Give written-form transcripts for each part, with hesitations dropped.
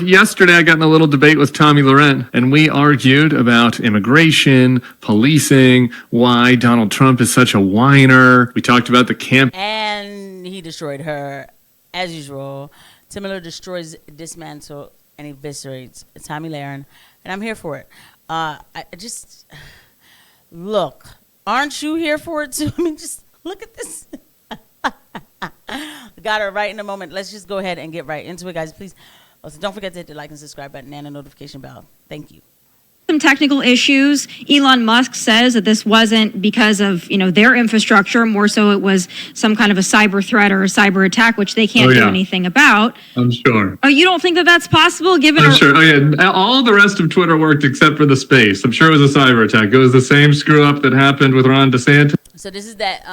Yesterday, I got in a little debate with Tomi Lahren, and we argued about immigration, policing, why Donald Trump is such a whiner. We talked about the camp. And he destroyed her, as usual. Tim Miller destroys, dismantles, and eviscerates Tomi Lahren, and I'm here for it. Look, aren't you here for it too? I mean, just look at this. Got her right in a moment. Let's just go ahead and get right into it, guys. Please, also, don't forget to hit the like and subscribe button and the notification bell. Thank you. Some technical issues. Elon Musk says that this wasn't because of, their infrastructure. More so it was some kind of a cyber threat or a cyber attack, which they can't do anything about. I'm sure. Oh, you don't think that that's possible? I'm sure. Oh, yeah. All the rest of Twitter worked except for the space. I'm sure it was a cyber attack. It was the same screw up that happened with Ron DeSantis. So this is that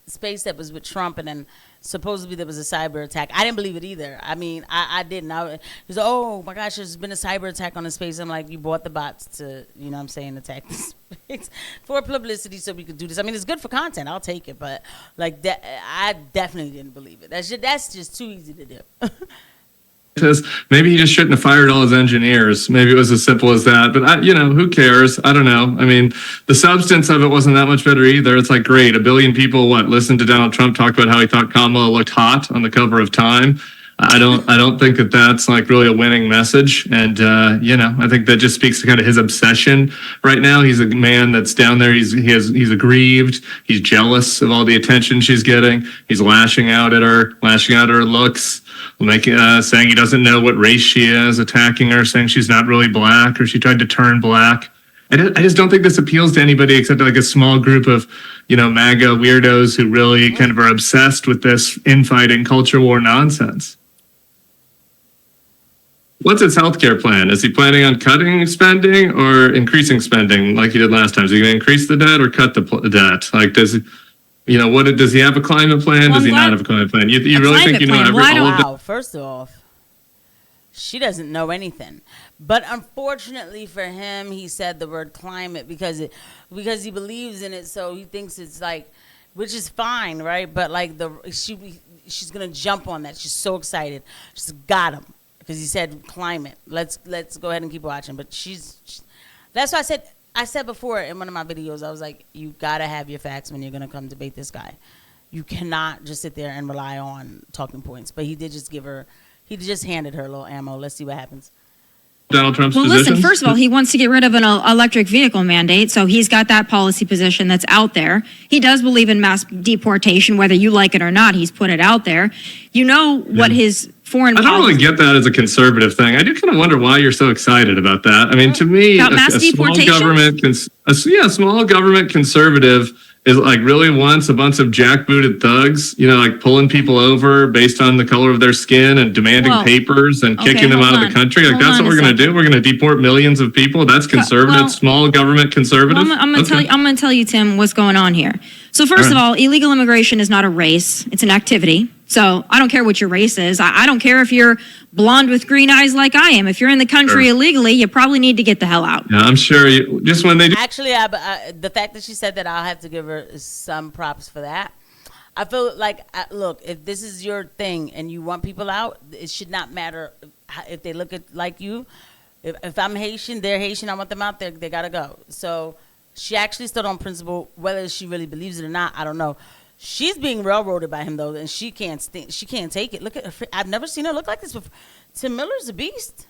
space that was with Trump, and then supposedly there was a cyber attack. I didn't believe it either. I mean, I didn't. He was like, oh my gosh, there's been a cyber attack on the space. I'm like, you bought the bots to, attack the space for publicity so we could do this. I mean, it's good for content. I'll take it. But like that, I definitely didn't believe it. That's just too easy to do. Maybe he just shouldn't have fired all his engineers. Maybe it was as simple as that. But, who cares? I don't know. I mean, the substance of it wasn't that much better either. It's like, great, 1 billion people, listened to Donald Trump talk about how he thought Kamala looked hot on the cover of Time. I don't think that that's like really a winning message. And, I think that just speaks to kind of his obsession right now. He's a man that's down there. He's aggrieved. He's jealous of all the attention she's getting. He's lashing out at her looks, saying he doesn't know what race she is, attacking her, saying she's not really black or she tried to turn black. I just don't think this appeals to anybody except like a small group of, MAGA weirdos who really kind of are obsessed with this infighting culture war nonsense. What's his healthcare plan? Is he planning on cutting spending or increasing spending like he did last time? Is he going to increase the debt or cut the debt? Like, does he have a climate plan? Does he not have a climate plan? You really think you know all of that? First off, she doesn't know anything. But unfortunately for him, he said the word climate because he believes in it. So he thinks it's like, which is fine, right? But like she's gonna jump on that. She's so excited. She's got him because he said climate. Let's go ahead and keep watching. But that's why I said before in one of my videos, I was like, you gotta have your facts when you're gonna come debate this guy. You cannot just sit there and rely on talking points. But he just handed her a little ammo. Let's see what happens. Donald Trump's positions? Listen, first of all, he wants to get rid of an electric vehicle mandate, so he's got that policy position that's out there. He does believe in mass deportation, whether you like it or not. He's put it out there. What his foreign policy... I don't really get that as a conservative thing. I do kind of wonder why you're so excited about that. I mean, to me, small government conservative is like really wants a bunch of jackbooted thugs, like pulling people over based on the color of their skin and demanding papers and kicking them out of the country. Like that's what we're going to do. We're going to deport millions of people. That's conservative, small government conservative. I'm going to tell you, Tim, what's going on here. So first of all, illegal immigration is not a race. It's an activity. So I don't care what your race is. I don't care if you're blonde with green eyes like I am. If you're in the country illegally, you probably need to get the hell out. Yeah, I'm sure just when they do. Actually, the fact that she said that, I'll have to give her some props for that. I feel like, look, if this is your thing and you want people out, it should not matter if they look like you. If I'm Haitian, they're Haitian, I want them out there, they got to go. So she actually stood on principle. Whether she really believes it or not, I don't know. She's being railroaded by him, though, and she can't take it. Look at her. I've never seen her look like this before. Tim Miller's a beast.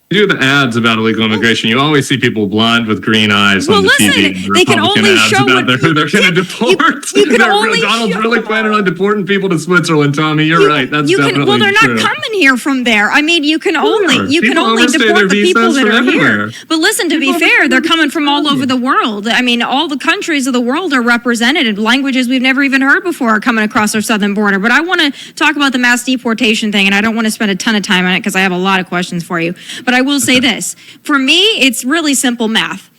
You do the ads about illegal immigration, you always see people blonde with green eyes on the TV. They can only show what they're going to deport. Donald's really planning on deporting people to Switzerland, Tommy. You're right. That's definitely true. Well, they're not coming here from there. I mean, you can only deport the people that are here. But listen, to be fair, they're coming from all over the world. I mean, all the countries of the world are represented, and languages we've never even heard before are coming across our southern border. But I want to talk about the mass deportation thing, and I don't want to spend a ton of time on it because I have a lot of questions for you. But I will say this. For me, it's really simple math.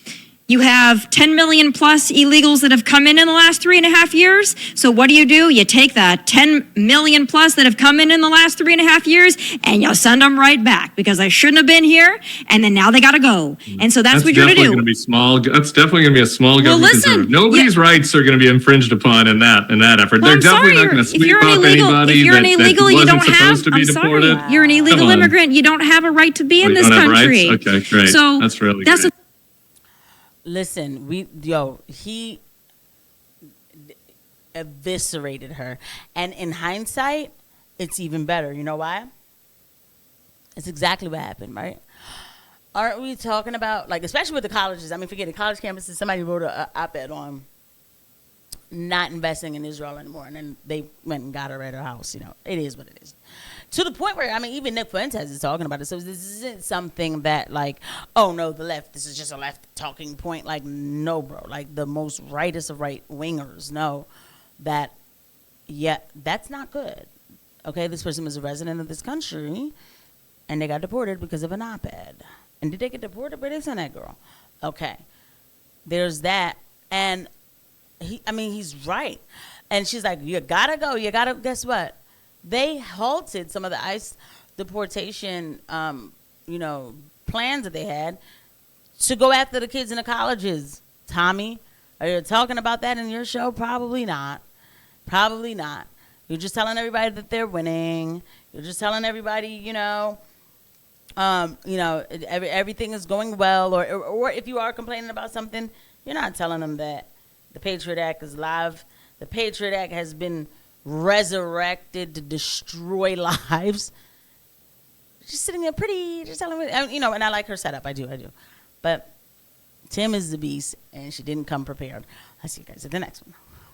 You have 10 million plus illegals that have come in the last 3.5 years. So what do? You take that 10 million plus that have come in the last 3.5 years and you send them right back because they shouldn't have been here. And then now they got to go. And so that's what you're going to do. Gonna be small. That's definitely going to be a small government. Listen, nobody's rights are going to be infringed upon in that effort. Well, They're definitely not going to sweep up anybody if you're an illegal, that you don't wasn't have, supposed to be I'm deported. sorry, you're an illegal immigrant. You don't have a right to be in this don't have country. rights? Okay, great. So that's really that's great. Listen, he eviscerated her. And in hindsight, it's even better. You know why? It's exactly what happened, right? Aren't we talking about, like, especially with the colleges? I mean, forget it, college campuses, somebody wrote an op-ed on not investing in Israel anymore. And then they went and got her at her house. You know, it is what it is. To the point where, I mean, even Nick Fuentes is talking about it. So this isn't something that, like, oh, no, the left, this is just a left talking point. Like, no, bro. Like, the most rightest of right-wingers know that, yeah, that's not good. Okay, this person was a resident of this country, and they got deported because of an op-ed. And did they get deported? Where they sent that girl? Okay, there's that. And, he's right. And she's like, you gotta go. You gotta, guess what? They halted some of the ICE deportation, plans that they had to go after the kids in the colleges. Tommy, are you talking about that in your show? Probably not. Probably not. You're just telling everybody that they're winning. You're just telling everybody, everything is going well. Or if you are complaining about something, you're not telling them that the Patriot Act is live. The Patriot Act has been resurrected to destroy lives. Just sitting there just telling me, and I like her setup. I do. But Tim is the beast, and she didn't come prepared. I'll see you guys at the next one.